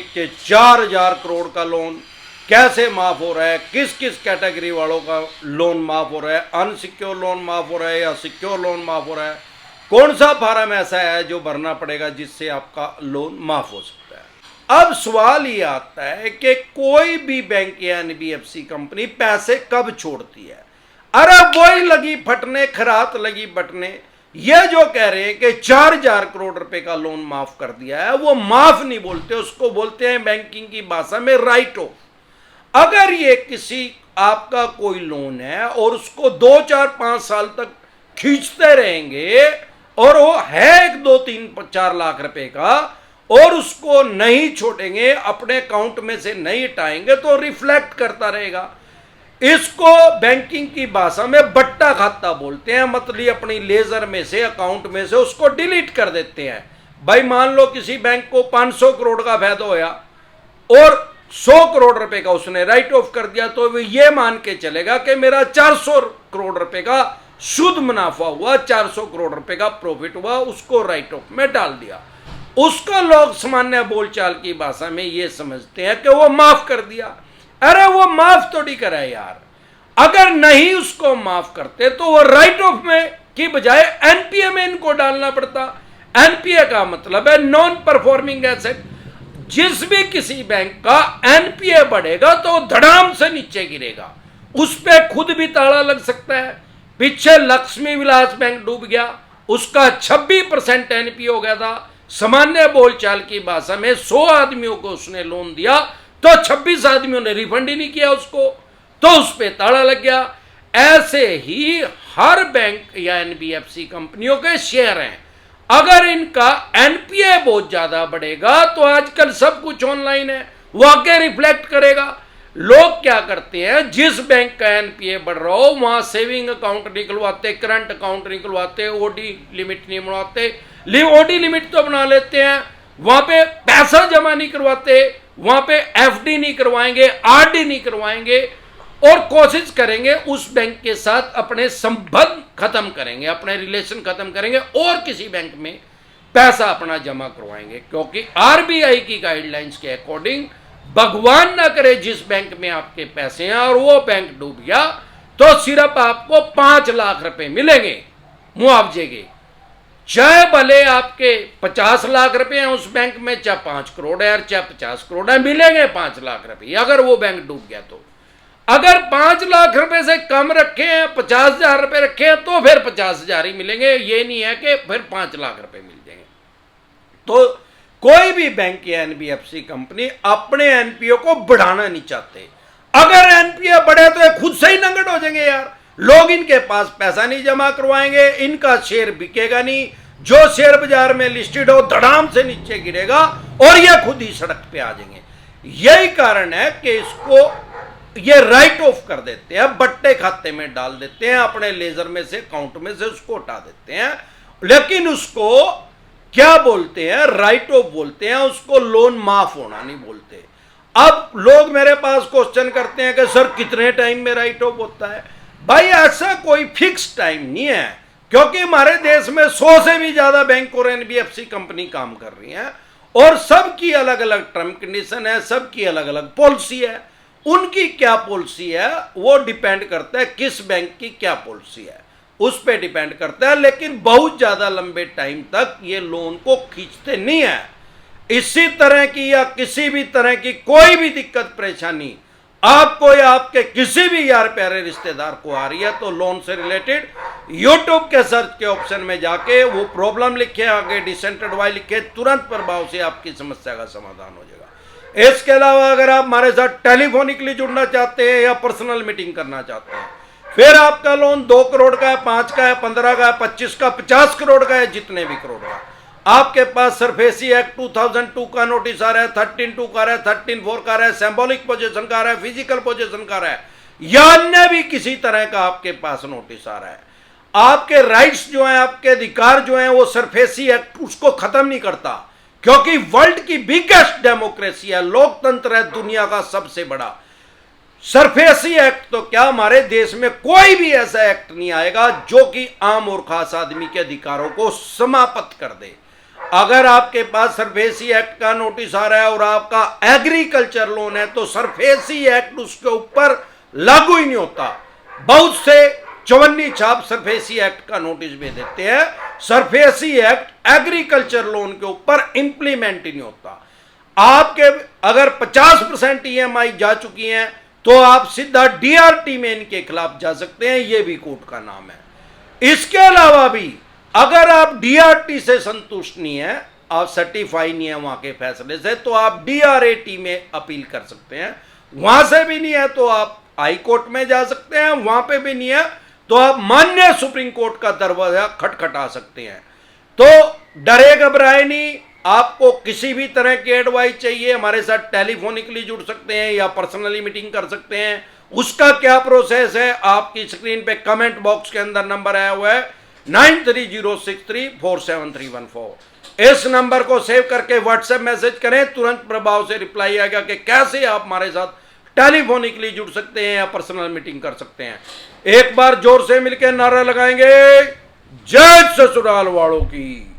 कि 4,000 करोड़ का लोन कैसे माफ हो रहा है, किस किस कैटेगरी वालों का लोन माफ हो रहा है, अनसिक्योर लोन माफ हो रहा है या सिक्योर लोन माफ हो रहा है, कौन सा फार्म ऐसा है जो भरना पड़ेगा जिससे आपका लोन माफ हो सकता है। अब सवाल ये आता है कि कोई भी बैंक या एनबीएफसी कंपनी पैसे कब छोड़ती है। अरे वही लगी फटने, खरात लगी बटने। ये जो कह रहे हैं कि 4,000 करोड़ रुपए का लोन माफ कर दिया है, वो माफ नहीं बोलते, उसको बोलते हैं बैंकिंग की भाषा में राइट ऑफ। अगर ये किसी आपका कोई लोन है और उसको 2, 4, 5 साल तक खींचते रहेंगे और वो है 1, 2, 3, 4 लाख रुपए का और उसको नहीं छोड़ेंगे, अपने अकाउंट में से नहीं हटाएंगे तो रिफ्लेक्ट करता रहेगा। इसको बैंकिंग की भाषा में बट्टा खाता बोलते हैं। मतलब अपनी लेजर में से, अकाउंट में से उसको डिलीट कर देते हैं। भाई मान लो किसी बैंक को 500 करोड़ का फायदा होया और 100 करोड़ रुपए का उसने राइट ऑफ कर दिया, तो वो ये मान के चलेगा कि मेरा 400 करोड़ रुपए का शुद्ध मुनाफा हुआ, 400 करोड़ रुपए का प्रॉफिट हुआ, उसको राइट ऑफ में डाल दिया। उसको लोग सामान्य बोलचाल की भाषा में ये समझते हैं कि वो माफ कर दिया। अरे वो माफ थोड़ी करा यार। अगर नहीं उसको माफ करते तो वो राइट ऑफ में की बजाय एनपीए में इनको डालना पड़ता। एनपीए का मतलब है नॉन परफॉर्मिंग एसेट। जिस भी किसी बैंक का एनपीए बढ़ेगा तो धड़ाम से नीचे गिरेगा, उस पे खुद भी ताला लग सकता है। पीछे लक्ष्मी विलास बैंक डूब गया, उसका 26% एनपीए हो गया था। सामान्य बोलचाल की भाषा में 100 आदमियों को उसने लोन दिया तो 26 आदमियों ने रिफंड ही नहीं किया उसको, तो उस पे ताला लग गया। ऐसे ही हर बैंक या एनबीएफसी कंपनियों के शेयर हैं। अगर इनका एनपीए बहुत ज्यादा बढ़ेगा तो आजकल सब कुछ ऑनलाइन है, वो आगे रिफ्लेक्ट करेगा। लोग क्या करते हैं, जिस बैंक का एनपीए बढ़ रहा हो वहां सेविंग अकाउंट निकलवाते, करंट अकाउंट निकलवाते, ओडी लिमिट नहीं बनवाते। ओडी लिमिट तो बना लेते हैं, वहां पे पैसा जमा नहीं करवाते, वहां पे एफडी नहीं करवाएंगे, आरडी नहीं करवाएंगे और कोशिश करेंगे उस बैंक के साथ अपने संबंध खत्म करेंगे, अपने रिलेशन खत्म करेंगे और किसी बैंक में पैसा अपना जमा करवाएंगे। क्योंकि आरबीआई की गाइडलाइंस के अकॉर्डिंग भगवान ना करे जिस बैंक में आपके पैसे हैं और वो बैंक डूब गया तो सिर्फ आपको 5 लाख रुपए मिलेंगे मुआवजे के। चाहे भले आपके 50 लाख रुपए हैं उस बैंक में, चाहे 5 करोड़ है, चाहे 50 करोड़ है, मिलेंगे 5 लाख रुपए अगर वो बैंक डूब गया तो। अगर 5 लाख रुपए से कम रखे हैं, 50,000 रुपए रखे हैं, तो फिर 50,000 ही मिलेंगे। ये नहीं है कि फिर 5 लाख रुपए मिल जाएंगे। तो कोई भी बैंक या एनबीएफसी कंपनी अपने एनपीओ को बढ़ाना नहीं चाहते। अगर एनपीए बढ़े तो ये खुद से ही नंगट हो जाएंगे यार। लोग इनके पास पैसा नहीं जमा करवाएंगे, इनका शेयर बिकेगा नहीं, जो शेयर बाजार में लिस्टेड हो धड़ाम से नीचे गिरेगा और ये खुद ही सड़क पे आ जाएंगे। यही कारण है कि इसको ये राइट ऑफ कर देते हैं, बट्टे खाते में डाल देते हैं, अपने लेजर में से, अकाउंट में से उसको हटा देते हैं। लेकिन उसको क्या बोलते हैं, राइट ऑफ बोलते हैं, उसको लोन माफ होना नहीं बोलते। अब लोग मेरे पास क्वेश्चन करते हैं कि सर कितने टाइम में राइट ऑफ होता है। भाई ऐसा कोई फिक्स टाइम नहीं है, क्योंकि हमारे देश में 100 से भी ज्यादा बैंक और एनबीएफसी कंपनी काम कर रही हैं और सबकी अलग अलग टर्म कंडीशन है, सबकी अलग अलग पॉलिसी है। उनकी क्या पॉलिसी है वो डिपेंड करता है किस बैंक की क्या पॉलिसी है, उस पर डिपेंड करता है। लेकिन बहुत ज्यादा लंबे टाइम तक ये लोन को खींचते नहीं है। इसी तरह की या किसी भी तरह की कोई भी दिक्कत परेशानी आपको या आपके किसी भी यार प्यारे रिश्तेदार को आ रही है तो लोन से रिलेटेड यूट्यूब के सर्च के ऑप्शन में जाके वो प्रॉब्लम लिखे, आगे डिसेंट एडवाइस लिखे, तुरंत प्रभाव से आपकी समस्या का समाधान हो जाएगा। इसके अलावा अगर आप हमारे साथ टेलीफोनिकली जुड़ना चाहते हैं या पर्सनल मीटिंग करना चाहते हैं, फिर आपका लोन 2 करोड़ का है, 5 का है, 15 का है, 25 का, 50 करोड़ का है, जितने भी करोड़ का आपके पास सरफेसी एक्ट 2002 का नोटिस आ रहा है, 13(2) का आ रहा है, 13(4) का आ रहा है, सिंबॉलिक पोजीशन का आ रहा है, फिजिकल पोजीशन का आ रहा है, या अन्य भी किसी तरह का आपके पास नोटिस आ रहा है। आपके राइट्स जो हैं, आपके अधिकार जो हैं, वो सरफेसी एक्ट उसको खत्म नहीं करता, क्योंकि वर्ल्ड की बिगेस्ट डेमोक्रेसी है, लोकतंत्र है, दुनिया का सबसे बड़ा। सरफेसी एक्ट तो क्या, हमारे देश में कोई भी ऐसा एक्ट नहीं आएगा जो कि आम और खास आदमी के अधिकारों को समाप्त कर दे। अगर आपके पास सरफेसी एक्ट का नोटिस आ रहा है और आपका एग्रीकल्चर लोन है तो सरफेसी एक्ट उसके ऊपर लागू ही नहीं होता। बहुत से चवन्नी छाप सरफेसी एक्ट का नोटिस भी देते हैं, सरफेसी एक्ट एग्रीकल्चर लोन के ऊपर इंप्लीमेंट ही नहीं होता। आपके अगर 50% ईएमआई जा चुकी हैं तो आप सीधा डीआरटी में इनके खिलाफ जा सकते हैं, यह भी कोर्ट का नाम है। इसके अलावा भी अगर आप डीआरटी से संतुष्ट नहीं है, आप सर्टिफाई नहीं है वहां के फैसले से, तो आप डीआरएटी में अपील कर सकते हैं। वहां से भी नहीं है तो आप हाई कोर्ट में जा सकते हैं, वहां पे भी नहीं है तो आप माननीय सुप्रीम कोर्ट का दरवाजा खटखटा सकते हैं। तो डरे घबराए नहीं। आपको किसी भी तरह की एडवाइस चाहिए, हमारे साथ टेलीफोनिकली जुड़ सकते हैं या पर्सनली मीटिंग कर सकते हैं। उसका क्या प्रोसेस है, आपकी स्क्रीन पे कमेंट बॉक्स के अंदर नंबर आया हुआ है 9306347314। इस नंबर को सेव करके व्हाट्सएप मैसेज करें, तुरंत प्रभाव से रिप्लाई आएगा कि कैसे आप हमारे साथ टेलीफोनिकली जुड़ सकते हैं या पर्सनल मीटिंग कर सकते हैं। एक बार जोर से मिलकर नारा लगाएंगे, जय ससुराल वालों की।